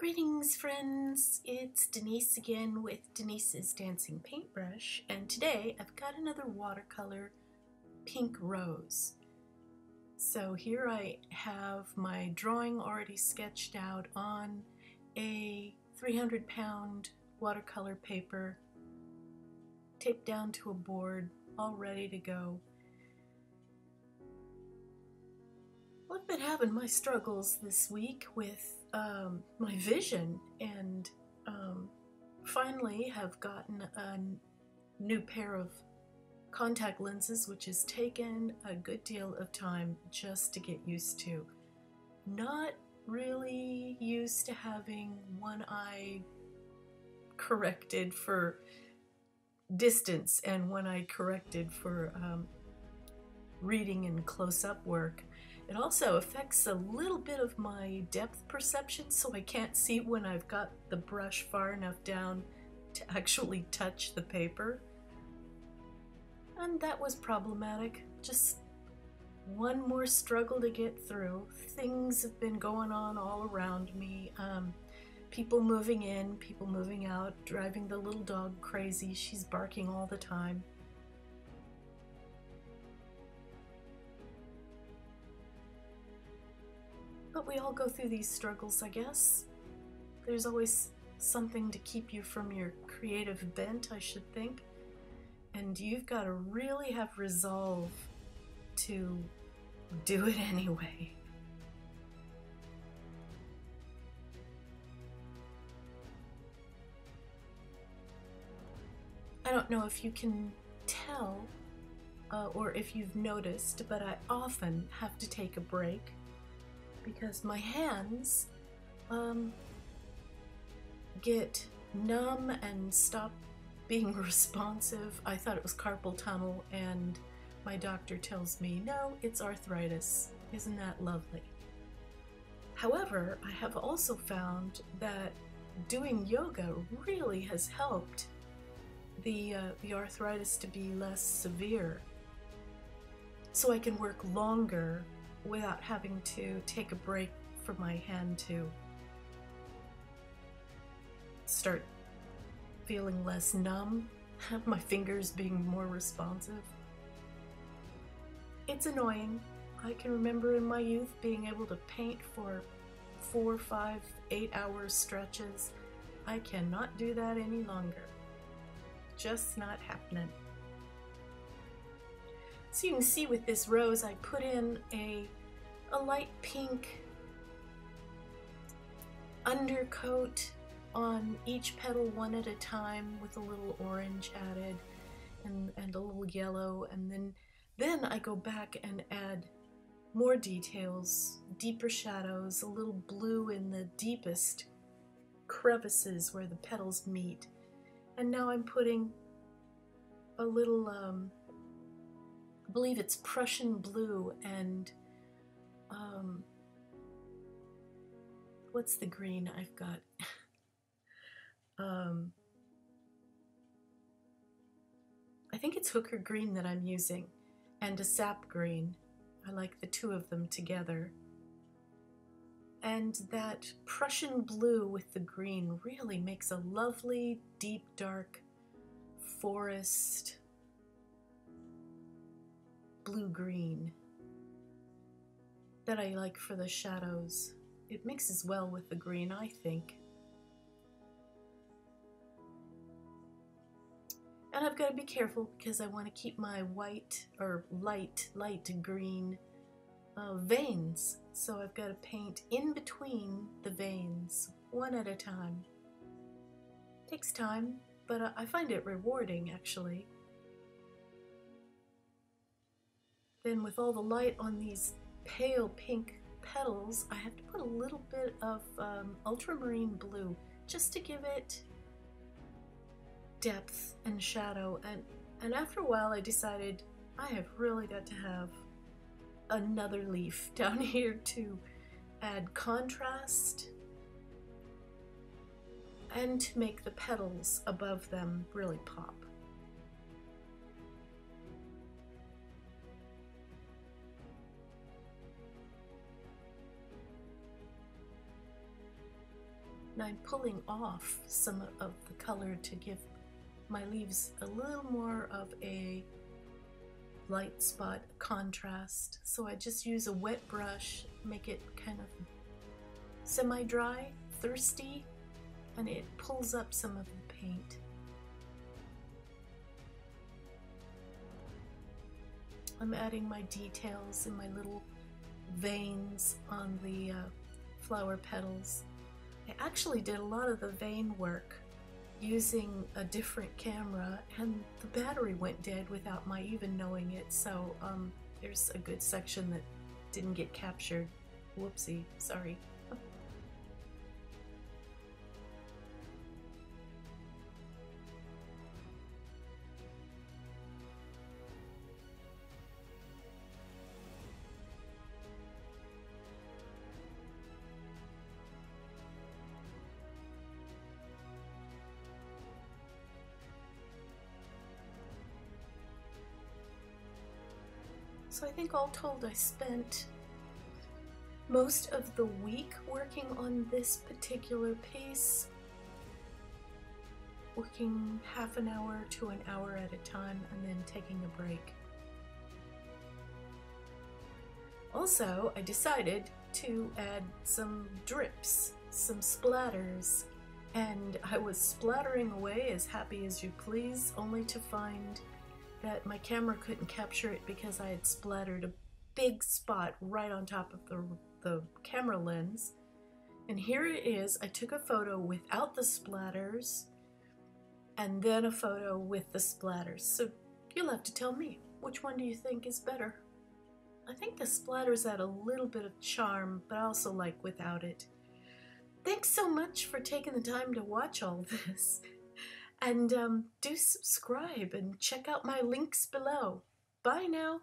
Greetings, friends! It's Denise again with Denise's Dancing Paintbrush, and today I've got another watercolor pink rose. So here I have my drawing already sketched out on a 300-pound watercolor paper, taped down to a board, all ready to go. I've been having my struggles this week with my vision, and finally have gotten a new pair of contact lenses, which has taken a good deal of time just to get used to. Not really used to having one eye corrected for distance and one eye corrected for reading and close-up work. It also affects a little bit of my depth perception, so I can't see when I've got the brush far enough down to actually touch the paper. And that was problematic. Just one more struggle to get through. Things have been going on all around me. People moving in, people moving out, driving the little dog crazy. She's barking all the time. But we all go through these struggles, I guess. There's always something to keep you from your creative bent, I should think. And you've got to really have resolve to do it anyway. I don't know if you can tell or if you've noticed, but I often have to take a break because my hands get numb and stop being responsive. I thought it was carpal tunnel, and my doctor tells me, no, it's arthritis. Isn't that lovely? However, I have also found that doing yoga really has helped the arthritis to be less severe, so I can work longer without having to take a break for my hand to start feeling less numb, my fingers being more responsive. It's annoying. I can remember in my youth being able to paint for 4, 5, 8 hour stretches. I cannot do that any longer. Just not happening. So you can see with this rose, I put in a light pink undercoat on each petal one at a time with a little orange added and a little yellow, and then I go back and add more details, deeper shadows, a little blue in the deepest crevices where the petals meet. And now I'm putting a little, I believe it's Prussian blue and what's the green I've got? I think it's hooker green that I'm using, and a sap green. I like the two of them together. And that Prussian blue with the green really makes a lovely, deep, dark forest blue-green that I like for the shadows. It mixes well with the green, I think. And I've got to be careful because I want to keep my white or light green veins. So I've got to paint in between the veins, one at a time. Takes time, but I find it rewarding, actually. Then with all the light on these pale pink petals, I have to put a little bit of ultramarine blue just to give it depth and shadow, and after a while I decided I have really got to have another leaf down here to add contrast and to make the petals above them really pop. and I'm pulling off some of the color to give my leaves a little more of a light spot contrast. So I just use a wet brush, make it kind of semi-dry, thirsty, and it pulls up some of the paint. I'm adding my details in my little veins on the flower petals. I actually did a lot of the vein work using a different camera, and the battery went dead without my even knowing it, so there's a good section that didn't get captured. Whoopsie, sorry. So I think all told I spent most of the week working on this particular piece, working half an hour to an hour at a time and then taking a break. Also, I decided to add some drips, some splatters, and I was splattering away as happy as you please, only to find that my camera couldn't capture it because I had splattered a big spot right on top of the camera lens. And here it is. I took a photo without the splatters and then a photo with the splatters. So you'll have to tell me, which one do you think is better? I think the splatters add a little bit of charm, but I also like without it. Thanks so much for taking the time to watch all this. And do subscribe and check out my links below. Bye now.